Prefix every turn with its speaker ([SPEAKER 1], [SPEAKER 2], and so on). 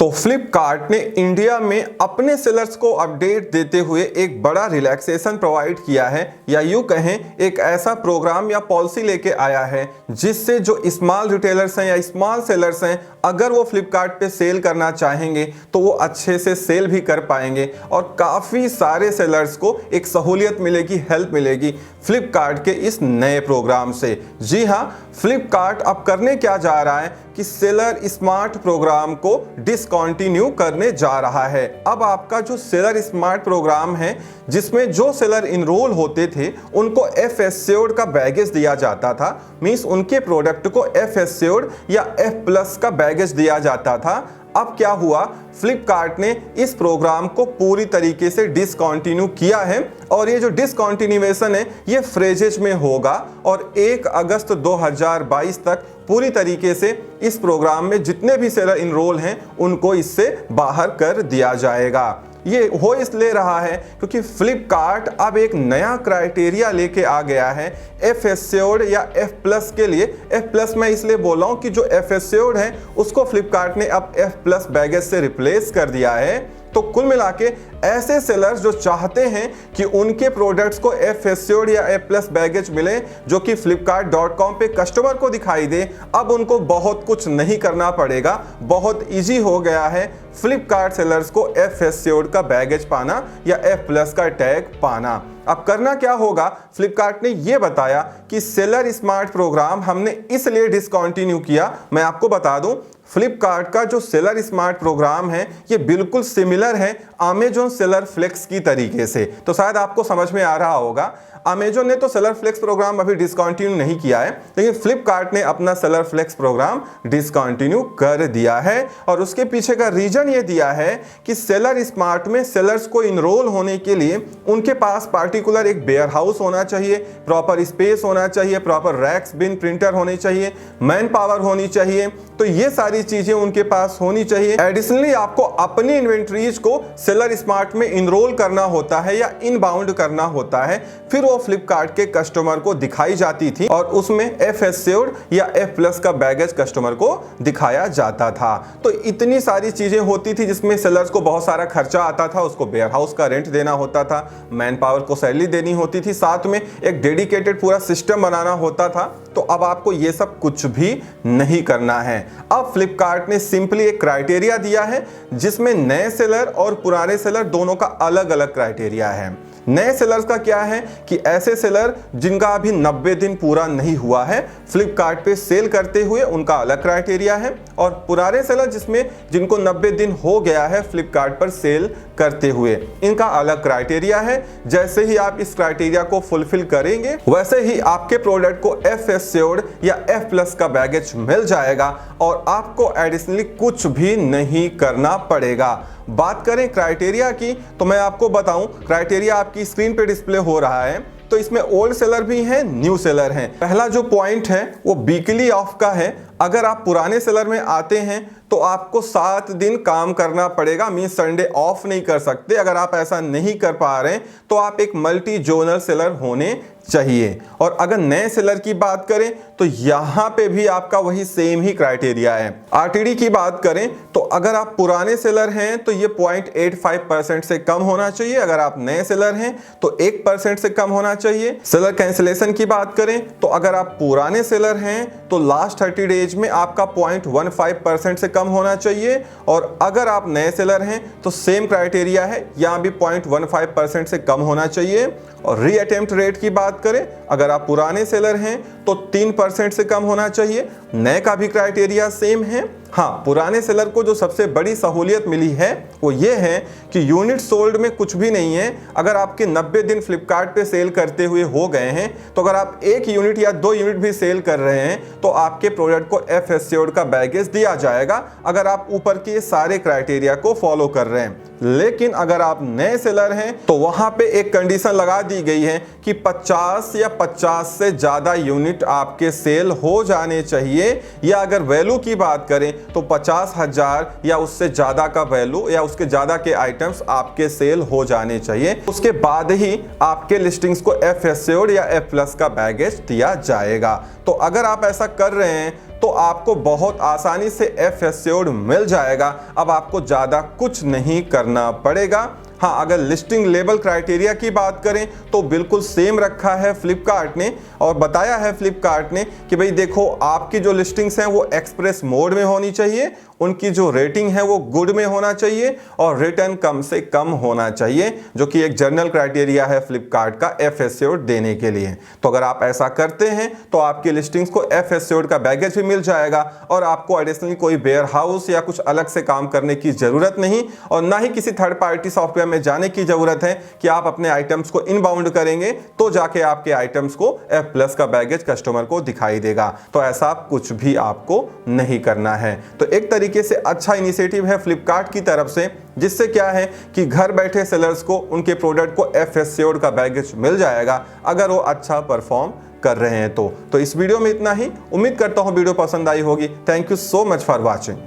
[SPEAKER 1] तो फ्लिपकार्ट ने इंडिया में अपने सेलर्स को अपडेट देते हुए एक बड़ा रिलैक्सेशन प्रोवाइड किया है, या यूं कहें एक ऐसा प्रोग्राम या पॉलिसी लेके आया है जिससे जो स्मॉल रिटेलर्स हैं या स्मॉल सेलर्स हैं, अगर वो फ्लिपकार्ट पे सेल करना चाहेंगे तो वो अच्छे से सेल भी कर पाएंगे और काफ़ी सारे सेलर्स को एक सहूलियत मिलेगी, हेल्प मिलेगी फ्लिपकार्ट के इस नए प्रोग्राम से। जी हाँ, फ्लिपकार्ट अब करने क्या जा रहा है कि सेलर स्मार्ट प्रोग्राम को डिसकंटिन्यू करने जा रहा है। अब आपका जो सेलर स्मार्ट प्रोग्राम है, जिसमें जो सेलर इनरोल होते थे उनको एफ एस्योर्ड का बैगेज दिया जाता था, मींस उनके प्रोडक्ट को एफ एस्योर्ड या एफ प्लस का बैगेज दिया जाता था। अब क्या हुआ, फ्लिपकार्ट ने इस प्रोग्राम को पूरी तरीके से डिसकंटिन्यू किया है और ये जो डिसकंटिन्यूएशन है ये फ्रेजेज में होगा और 1 अगस्त 2022 तक पूरी तरीके से इस प्रोग्राम में जितने भी सेलर इनरोल हैं उनको इससे बाहर कर दिया जाएगा। ये हो इसलिए रहा है क्योंकि फ्लिपकार्ट अब एक नया क्राइटेरिया लेके आ गया है एफ एस्योर्ड या एफ प्लस के लिए। एफ प्लस मैं इसलिए बोल रहा हूँ कि जो एफ एस्योर्ड है उसको फ्लिपकार्ट ने अब एफ प्लस बैगेज से रिप्लेस कर दिया है। तो कुल मिला के ऐसे सेलर्स जो चाहते हैं कि उनके प्रोडक्ट्स को एफ एस्योर्ड या एफ प्लस बैगेज मिले जो कि flipkart.com पे कस्टमर को दिखाई दे, अब उनको बहुत कुछ नहीं करना पड़ेगा। बहुत इजी हो गया है फ्लिपकार्ट सेलर्स को एफ एस्योर्ड का बैगेज पाना या एफ प्लस का टैग पाना। अब करना क्या होगा, फ्लिपकार्ट ने यह बताया कि सेलर स्मार्ट प्रोग्राम हमने इसलिए डिसकंटिन्यू किया। मैं आपको बता दूं, फ्लिपकार्ट का जो सेलर स्मार्ट प्रोग्राम है ये बिल्कुल सिमिलर है अमेजॉन सेलर फ्लेक्स की तरीके से। तो शायद आपको समझ में आ रहा होगा, अमेजॉन ने तो सेलर फ्लेक्स प्रोग्राम अभी डिसकंटिन्यू नहीं किया है, लेकिन फ्लिपकार्ट ने अपना सेलर फ्लेक्स प्रोग्राम डिसकंटिन्यू कर दिया है। और उसके पीछे का रीजन ये दिया है कि सेलर स्मार्ट में सेलर्स को इनरोल होने के लिए उनके पास पार्टिकुलर एक वेयर हाउस होना चाहिए, प्रॉपर स्पेस होना चाहिए, प्रॉपर रैक्स बिन प्रिंटर होने चाहिए, मैन पावर होनी चाहिए। तो ये सारी चीजें उनके पास होनी चाहिए। एडिशनली आपको अपनी इन्वेंट्रीज को सेलर स्मार्ट में इनरोल करना होता है या इनबाउंड करना होता है, फिर वो फ्लिपकार्ट के कस्टमर को दिखाई जाती थी और उसमें एफ एस्योर्ड या एफ प्लस का बैगेज कस्टमर को दिखाया जाता था। तो इतनी सारी चीजें होती थी जिसमें सेलर्स को बहुत सारा खर्चा आता था, उसको वेयर हाउस का रेंट देना होता था, मैन पावर को सैलरी देनी होती थी, साथ में एक डेडिकेटेड पूरा सिस्टम बनाना होता था। तो अब आपको ये सब कुछ भी नहीं करना है। अब फ्लिपकार्ट ने सिंपली एक क्राइटेरिया दिया है जिसमें नए सेलर और पुराने सेलर दोनों का अलग अलग क्राइटेरिया है। नए सेलर्स का क्या है कि ऐसे सेलर जिनका अभी 90 दिन पूरा नहीं हुआ है फ्लिपकार्ट पे सेल करते हुए, उनका अलग क्राइटेरिया है। और पुराने सेलर जिनको 90 दिन हो गया है फ्लिपकार्ट पर सेल करते हुए, इनका अलग क्राइटेरिया है। जैसे ही आप इस क्राइटेरिया को फुलफिल करेंगे वैसे ही आपके प्रोडक्ट को एफ एस्योर्ड या एफ प्लस का बैगेज मिल जाएगा और आपको एडिशनली कुछ भी नहीं करना पड़ेगा। बात करें क्राइटेरिया की तो मैं आपको बताऊं, क्राइटेरिया आपकी स्क्रीन पे डिस्प्ले हो रहा है। तो इसमें ओल्ड सेलर भी हैं, न्यू सेलर हैं। पहला जो पॉइंट है वो वीकली ऑफ का है। अगर आप पुराने सेलर में आते हैं तो आपको 7 दिन काम करना पड़ेगा, मींस संडे ऑफ नहीं कर सकते। अगर आप ऐसा नहीं कर पा रहे हैं तो आप एक मल्टी जोनल सेलर होने चाहिए। और अगर नए सेलर की बात करें तो यहां पे भी आपका वही सेम ही क्राइटेरिया है। आरटीडी की बात करें तो अगर आप पुराने सेलर हैं तो ये 0.85% से कम होना चाहिए, अगर आप नए सेलर हैं तो 1% से कम होना चाहिए। सेलर कैंसिलेशन की बात करें तो अगर आप पुराने सेलर हैं तो लास्ट 30 डेज में आपका 0.15% से कम होना चाहिए। और अगर आप नए सेलर हैं तो सेम क्राइटेरिया है, यहां भी 0.15% से कम होना चाहिए। और रीअटेम्प्ट रेट की बात करें, अगर आप पुराने सेलर हैं तो 3% से कम होना चाहिए। नए का भी क्राइटेरिया सेम है। हाँ, पुराने सेलर को जो सबसे बड़ी सहूलियत मिली है वो ये है कि यूनिट सोल्ड में कुछ भी नहीं है। अगर आपके 90 दिन फ्लिपकार्ट पे सेल करते हुए हो गए हैं तो अगर आप 1 यूनिट या 2 यूनिट भी सेल कर रहे हैं तो आपके प्रोडक्ट को एफ एस्योर्ड का बैगेज दिया जाएगा, अगर आप ऊपर के सारे क्राइटेरिया को फॉलो कर रहे हैं। लेकिन अगर आप नए सेलर हैं तो वहां पे एक कंडीशन लगा दी गई है कि 50 या 50 से ज्यादा यूनिट आपके सेल हो जाने चाहिए, या अगर वैल्यू की बात करें तो 50,000 या उससे ज्यादा का वैल्यू या उसके ज्यादा के आइटम्स आपके सेल हो जाने चाहिए। उसके बाद ही आपके लिस्टिंग्स को एफ एस्योर्ड या एफ प्लस का बैगेज दिया जाएगा। तो अगर आप ऐसा कर रहे हैं तो आपको बहुत आसानी से एफ एस्योर्ड मिल जाएगा। अब आपको ज़्यादा कुछ नहीं करना पड़ेगा। हाँ, अगर लिस्टिंग लेवल क्राइटेरिया की बात करें तो बिल्कुल सेम रखा है फ्लिपकार्ट ने, और बताया है फ्लिपकार्ट ने कि भाई देखो, आपकी जो लिस्टिंग्स हैं वो एक्सप्रेस मोड में होनी चाहिए, उनकी जो रेटिंग है वो गुड में होना चाहिए, और रिटर्न कम से कम होना चाहिए, जो कि एक जनरल क्राइटेरिया है फ्लिपकार्ट का एफ एस्योर्ड देने के लिए। तो अगर आप ऐसा करते हैं तो आपकी लिस्टिंग्स को एफ एस्योर्ड का बैगेज भी मिल जाएगा, और आपको एडिशनली कोई वेयर हाउस या कुछ अलग से काम करने की जरूरत नहीं, और ना ही किसी थर्ड पार्टी सॉफ्टवेयर में जाने की जरूरत है कि आप अपने आइटम्स को इनबाउंड करेंगे तो जाके आपके आइटम्स को एफ प्लस का बैगेज कस्टमर को दिखाई देगा। तो ऐसा कुछ भी आपको नहीं करना है। तो एक तरीके से अच्छा इनिशिएटिव है फ्लिपकार्ट की तरफ से, जिससे क्या है कि घर बैठे सेलर्स को उनके प्रोडक्ट को एफ एस्योर्ड का बैगेज मिल जाएगा अगर वो अच्छा परफॉर्म कर रहे हैं तो इस वीडियो में इतना ही। उम्मीद करता हूं वीडियो पसंद आई होगी। Thank you so much for watching.